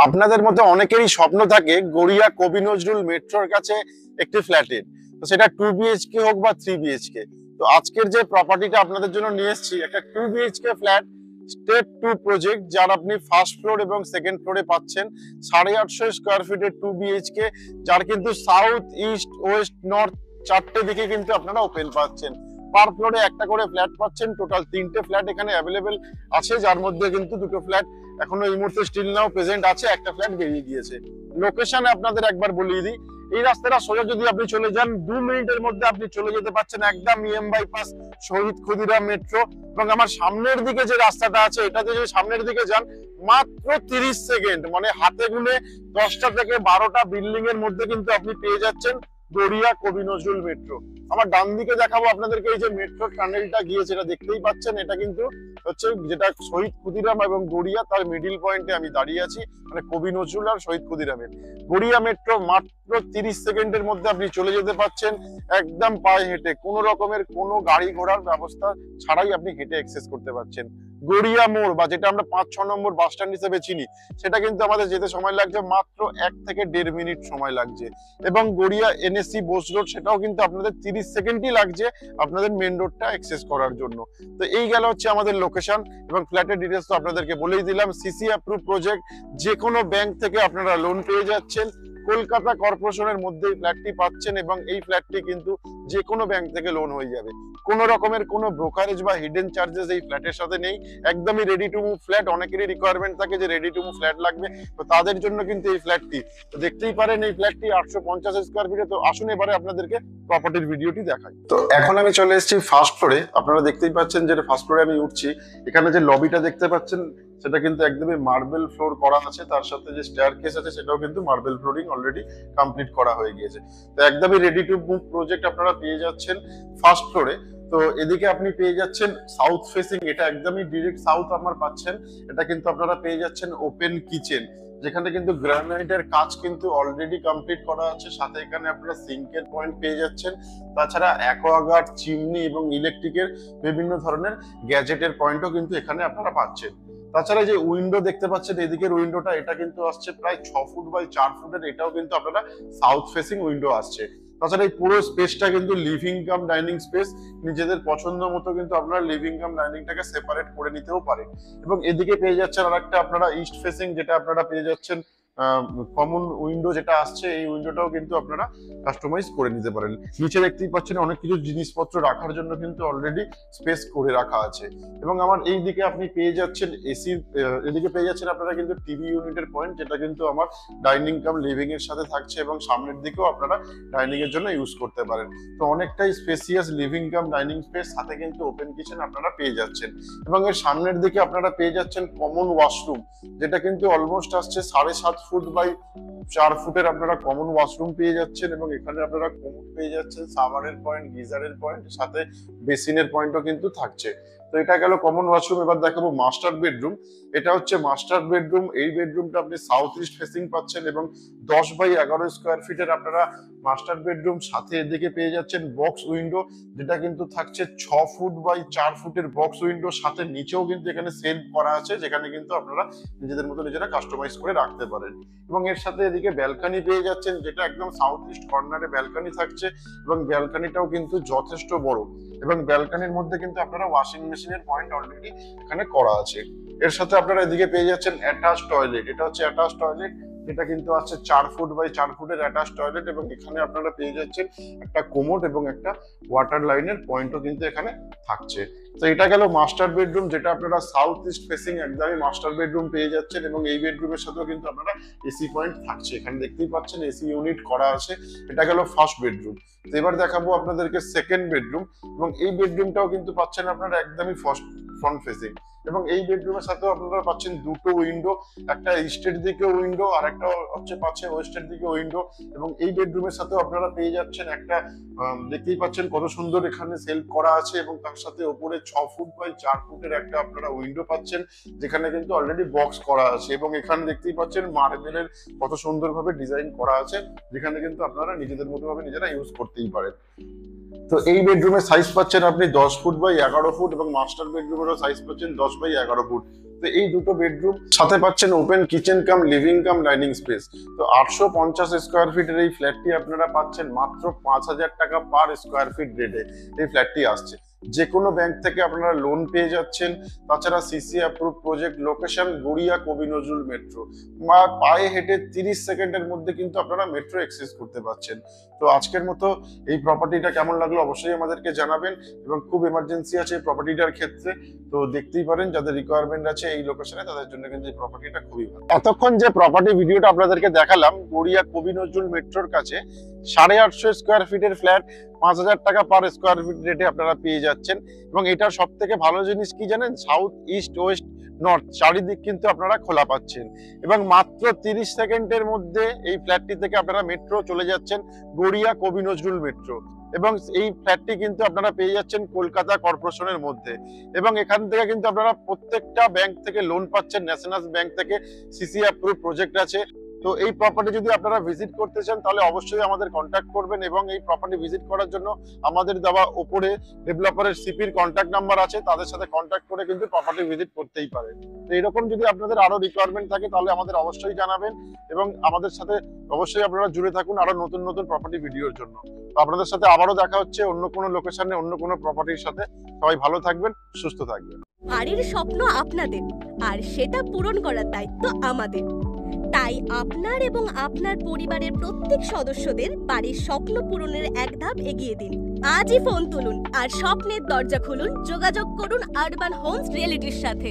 আপনাদের মধ্যে অনেকেরই স্বপ্ন থাকে গড়িয়া কবি নজরুল মেট্রোর কাছে একটি ফ্ল্যাটের, তো সেটা 2 BHK হোক বা 3 BHK। তো আজকের যে প্রপার্টিটা আপনাদের জন্য নিয়ে এসেছি একটা 2 BHK ফ্ল্যাট, স্টেপ 2 প্রজেক্ট, যার আপনি ফার্স্ট ফ্লোর এবং সেকেন্ড ফ্লোরে পাচ্ছেন 850 স্কোয়ার ফিটের 2 BHK, যার কিন্তু সাউথ ইস্ট ওয়েস্ট নর্থ চারটে দিকে কিন্তু আপনারা ওপেন পাচ্ছেন। পার ফ্লোরে একটা করে ফ্ল্যাট পাচ্ছেন। টোটাল 3টে ফ্ল্যাট এখানে অ্যাভেলেবেল আছে, যার মধ্যে কিন্তু 2টো ফ্ল্যাট এখনো এই মুহূর্তে স্টিল নাও প্রেজেন্ট আছে, একটা ফ্ল্যাট বেরিয়ে গিয়েছে। লোকেশন আপনাদের একবার বলিয়ে দিই, এই রাস্তাটা সোজা যদি আপনি চলে যান 2 মিনিটের মধ্যে আপনি চলে যেতে পারছেন একদম ইএম বাইপাস শহীদ ক্ষুদিরাম মেট্রো। এবং আমার সামনের দিকে যে রাস্তাটা আছে এটাতে যদি সামনের দিকে যান মাত্র 30 সেকেন্ড, মানে হাতে গুনে 10টা থেকে 12টা বিল্ডিং এর মধ্যে কিন্তু আপনি পেয়ে যাচ্ছেন গড়িয়া কবি নজরুল মেট্রো। আমার ডান দিকে দেখাবো আপনাদেরকে, এই যে মেট্রো টানেলটা গিয়েছে এটা দেখতেই পাচ্ছেন, এটা কিন্তু হচ্ছে যেটা শহীদ ক্ষুদিরাম এবং গড়িয়া তার মিডিল পয়েন্টে আমি দাঁড়িয়ে আছি, মানে কবি নজরুল আর শহীদ ক্ষুদিরামের। গড়িয়া মেট্রো মাত্র 30 সেকেন্ডের মধ্যে আপনি চলে যেতে পারছেন একদম পায়ে হেঁটে, কোনো রকমের কোনো গাড়ি ঘোড়ার ব্যবস্থা ছাড়াই আপনি হেঁটে অ্যাক্সেস করতে পারছেন। গড়িয়া মোড় বা যেটা আমরা 5-6 নম্বর বাস স্ট্যান্ড হিসেবে চিনি, সেটা কিন্তু আমাদের যেতে সময় লাগছে মাত্র 1 থেকে 1.5 মিনিট সময় লাগছে। এবং গড়িয়া এনএসসি বোস রোড, সেটাও কিন্তু আপনাদের 30 সেকেন্ডই লাগছে আপনাদের মেন রোডটা অ্যাক্সেস করার জন্য। তো এই গেল হচ্ছে আমাদের লোকেশন এবং ফ্ল্যাটের ডিটেলস তো আপনাদেরকে বলেই দিলাম। সিসি অ্যাপ্রুভ প্রজেক্ট, যে কোনো ব্যাংক থেকে আপনারা লোন পেয়ে যাচ্ছেন, কলকাতা কর্পোরেশনের মধ্যেই ফ্ল্যাটটি পাচ্ছেন এবং এই ফ্ল্যাটটি কিন্তু যে কোনো ব্যাংক থেকে লোন হয়ে যাবে। কোনো রকমের কোনো ব্রোকারেজ বা হিডেন চার্জেস এই ফ্ল্যাটের সাথে নেই, একদমই রেডি টু মুভ ফ্ল্যাট। অনেকেরই রিকোয়ারমেন্ট থাকে যে রেডি টু মুভ ফ্ল্যাট লাগবে, তো তাদের জন্য কিন্তু এই ফ্ল্যাটটি, তো দেখতেই পারেন এই ফ্ল্যাটটি 850 স্কোয়ার ফিটে। তো আসুন এবারে আপনাদেরকে প্রপার্টির ভিডিওটি দেখাই। তো এখন আমি চলে এসেছি ফার্স্ট ফ্লোরে, আপনারা দেখতেই পাচ্ছেন যে ফার্স্ট ফ্লোরে আমি উঠছি। এখানে যে লবিটা দেখতে পাচ্ছেন সেটা কিন্তু একদমই মার্বেল ফ্লোর করা আছে, তার সাথে যে স্টেয়ারকেস আছে সেটাও কিন্তু মার্বেল ফ্লোরিং অলরেডি কমপ্লিট করা হয়ে গিয়েছে। তো একদমই রেডি টু মুভ প্রজেক্ট আপনারা পেয়ে যাচ্ছেন ফার্স্ট ফ্লোরে। তো এদিকে আপনি পেয়ে যাচ্ছেন সাউথ ফেসিং, এটা একদমই ডিরেক্ট সাউথ আপনারা পাচ্ছেন। এটা কিন্তু আপনারা পেয়ে যাচ্ছেন ওপেন কিচেন, যেখানে কিন্তু গ্রানাইটের কাজ কিন্তু অলরেডি কমপ্লিট করা আছে, সাথে এখানে আপনারা সিঙ্কের পয়েন্ট পেয়ে যাচ্ছেন। তাছাড়া অ্যাকোয়াগার্ড, চিমনি এবং ইলেকট্রিকের বিভিন্ন ধরনের গ্যাজেটের পয়েন্টও কিন্তু এখানে আপনারা পাচ্ছেন। তাছাড়া যে উইন্ডো দেখতে পাচ্ছেন এদিকের উইন্ডোটা, এটা কিন্তু আসছে প্রায় 6 ফুট বাই 4 ফুটের, এটাও কিন্তু আপনারা সাউথ ফেসিং উইন্ডো আসছে। তাছাড়া এই পুরো স্পেসটা কিন্তু লিভিং কাম ডাইনিং স্পেস, নিজেদের পছন্দ মতো কিন্তু আপনারা লিভিং কাম ডাইনিংটাকে সেপারেট করে নিতেও পারেন। এবং এদিকে পেয়ে যাচ্ছেন আরেকটা আপনারা ইস্ট ফেসিং, যেটা আপনারা পেয়ে যাচ্ছেন কমন উইন্ডো যেটা আসছে, এই উইন্ডোটাও কিন্তু আপনারা কাস্টমাইজ করে নিতে পারেন। নিচে দেখতেই পাচ্ছেন অনেক কিছু জিনিসপত্র রাখার জন্য কিন্তু অলরেডি স্পেস করে রাখা আছে। এবং আমার এই দিকে আপনি পেয়ে যাচ্ছেন এসি, এদিকে পেয়ে যাচ্ছেন আপনারা কিন্তু টিভি ইউনিটের পয়েন্ট, যেটা কিন্তু আমার ডাইনিং কাম লিভিং এর সাথে থাকছে এবং সামনের দিকেও আপনারা ডাইনিং এর জন্য ইউজ করতে পারেন। তো অনেকটাই spacious living cum dining space, সাথে কিন্তু ওপেন কিচেন আপনারা পেয়ে যাচ্ছেন। এবং এর সামনের দিকে আপনারা পেয়ে যাচ্ছেন কমন ওয়াশরুম, যেটা কিন্তু অলমোস্ট আসছে 7.5 ফুট বাই 4 ফুটের আপনারা কমন ওয়াশরুম পেয়ে যাচ্ছেন। এবং এখানে আপনারা কোমোড পেয়ে যাচ্ছেন, সাবারের পয়েন্ট, গিজারের পয়েন্ট, সাথে বেসিনের পয়েন্টও কিন্তু থাকছে। তো এটা গেল কমন ওয়াশরুম। এবার দেখাবো মাস্টার বেডরুম। এটা হচ্ছে মাস্টার বেডরুম। এই বেডরুমটা আপনি সাউথ ইস্ট ফেসিং পাচ্ছেন এবং 10 বাই 11 স্কোয়ার ফিটের আপনারা মাস্টার বেডরুম, সাথে এদিকে পেয়ে যাচ্ছেন বক্স উইন্ডো, যেটা কিন্তু থাকছে 6 ফুট বাই 4 ফুটের বক্স উইন্ডো, সাথে নিচেও কিন্তু এখানে সেলফ করা আছে, যেখানে কিন্তু আপনারা নিজেদের মতো নিজেরা কাস্টমাইজ করে রাখতে পারেন। এবং এর সাথে এদিকে ব্যালকনি পেয়ে যাচ্ছেন, যেটা একদম সাউথ ইস্ট কর্নারে ব্যালকনি থাকছে এবং ব্যালকনিটাও কিন্তু যথেষ্ট বড়। এবং ব্যালকনির মধ্যে কিন্তু আপনারা ওয়াশিং মেশিনের পয়েন্ট অলরেডি এখানে করা আছে। এর সাথে আপনারা এদিকে পেয়ে যাচ্ছেন অ্যাটাচ টয়লেট। এটা হচ্ছে অ্যাটাচ টয়লেট, যেটা কিন্তু আছে 4 ফুট বাই 4 ফুটের অ্যাটাচ টয়লেট। এবং এখানে আপনারা পেয়ে যাচ্ছেন একটা কোমোড এবং একটা ওয়াটার লাইনের পয়েন্টও কিন্তু এখানে থাকছে। তো এটা গেল মাস্টার বেডরুম, যেটা আপনারা সাউথ ইস্ট ফেসিং একদমই মাস্টার বেডরুম পেয়ে যাচ্ছেন। এবং এই বেডরুমের সাথেও কিন্তু আপনারা এসি পয়েন্ট থাকছে, এখানে দেখতেই পাচ্ছেন এসি ইউনিট করা আছে। এটা গেল ফার্স্ট বেডরুম। তো এবার দেখাবো আপনাদেরকে সেকেন্ড বেডরুম। এবং এই বেডরুমটাও কিন্তু পাচ্ছেন আপনারা একদমই ফ্রন্ট ফেসিং। এবং এই বেডরুমের সাথেও আপনারা পাচ্ছেন 2টো উইন্ডো, একটা ইস্টের দিকে উইন্ডো আর একটা হচ্ছে পাচ্ছে ওয়েস্টের দিকে উইন্ডো। এবং এই বেডরুমের সাথেও আপনারা পেয়ে যাচ্ছেন একটা, দেখতেই পাচ্ছেন কত সুন্দর এখানে সেলফ করা আছে এবং তার সাথে উপরে 6 ফুট বাই 4 ফুটের একটা আপনারা উইন্ডো পাচ্ছেন, যেখানে কিন্তু অলরেডি বক্স করা আছে। এবং এখানে দেখতেই পাচ্ছেন মার্বেলের কত সুন্দরভাবে ডিজাইন করা আছে, যেখানে কিন্তু আপনারা নিজেদের মতো ভাবে নিজেরা ইউজ করতেই পারেন। তো এই বেডরুমের সাইজ পাচ্ছেন আপনি 10 ফুট বাই 11 ফুট এবং মাস্টার বেডরুমেরও সাইজ পাচ্ছেন 10 বাই 11 ফুট। তো এই দুটো বেডরুম সাথে পাচ্ছেন ওপেন কিচেন কাম লিভিং কাম ডাইনিং স্পেস। তো 850 স্কোয়ার ফিটের এই ফ্ল্যাটটি আপনারা পাচ্ছেন মাত্র 5,000 টাকা পার স্কোয়ার ফিট রেটে এই ফ্ল্যাটটি আসছে। যে কোনো ব্যাংক থেকে আপনারা লোন পেয়ে যাচ্ছেন। তাছাড়া CC approve project, location Garia কবি নজরুল মেট্রো, পায়ে হেঁটে 30 সেকেন্ডের মধ্যে কিন্তু আপনারা মেট্রো অ্যাক্সেস করতে পারছেন। তো আজকের মতো এই প্রপার্টিটা কেমন লাগলো অবশ্যই আমাদেরকে জানাবেন, এবং খুব এমার্জেন্সি আছে এই প্রপার্টিটার ক্ষেত্রে। তো দেখতেই পারেন যাদের রিকোয়ারমেন্ট আছে এই লোকেশনে তাদের জন্য কিন্তু এই প্রপার্টিটা খুবই ভালো। এতক্ষণ যে প্রপার্টি ভিডিওটা আপনাদেরকে দেখালাম গড়িয়া কবি নজরুল মেট্রোর কাছে 850 স্কোয়ার ফিটের ফ্ল্যাট 5,000 টাকা পার স্কোয়ার ফিট রেটে আপনারা পেয়ে যাচ্ছেন। এবং এটার সব থেকে ভালো জিনিস কি জানেন, সাউথ ইস্ট ওয়েস্ট নর্থ চারিদিক কিন্তু আপনারা খোলা পাচ্ছেন, এবং মাত্র 30 সেকেন্ডের মধ্যে এই ফ্ল্যাটটি থেকে আপনারা মেট্রো চলে যাচ্ছেন গড়িয়া কবি নজরুল মেট্রো। এবং এই ফ্ল্যাটটি কিন্তু আপনারা পেয়ে যাচ্ছেন কলকাতা কর্পোরেশনের মধ্যে। এবং এখান থেকে কিন্তু আপনারা প্রত্যেকটা ব্যাংক থেকে লোন পাচ্ছেন, ন্যাশনাল ব্যাংক থেকে সিসি অ্যাপ্রুভ প্রজেক্ট আছে। তো এই প্রপার্টি যদি আপনারা ভিজিট করতে চান তাহলে অবশ্যই আমাদের কন্ট্যাক্ট করবেন, এবং এই প্রপার্টি ভিজিট করার জন্য আমাদের দেওয়া উপরে ডেভেলপারের সিপির কন্ট্যাক্ট নাম্বার আছে, তাদের সাথে কন্ট্যাক্ট করে কিন্তু প্রপার্টি ভিজিট করতেই পারেন। তো এরকম যদি আপনাদের আরো রিকোয়ারমেন্ট থাকে তাহলে আমাদের অবশ্যই জানাবেন, এবং আমাদের সাথে অবশ্যই আপনারা জুড়ে থাকুন আরো নতুন নতুন প্রপার্টি ভিডিওর জন্য। তো আপনাদের সাথে আবারও দেখা হচ্ছে অন্য কোনো লোকেশনে অন্য কোনো প্রপার্টির সাথে। সবাই ভালো থাকবেন, সুস্থ থাকবেন। বাড়ির স্বপ্ন আপনাদের, আর সেটা পূরণ করার দায়িত্ব আমাদের। তাই আপনার এবং আপনার পরিবারের প্রত্যেক সদস্যদের বাড়ির স্বপ্ন পূরণের এক ধাপ এগিয়ে দিন। আজই ফোন তুলুন আর স্বপ্নের দরজা খুলুন। যোগাযোগ করুন আরবান হোমস রিয়েলিটির সাথে।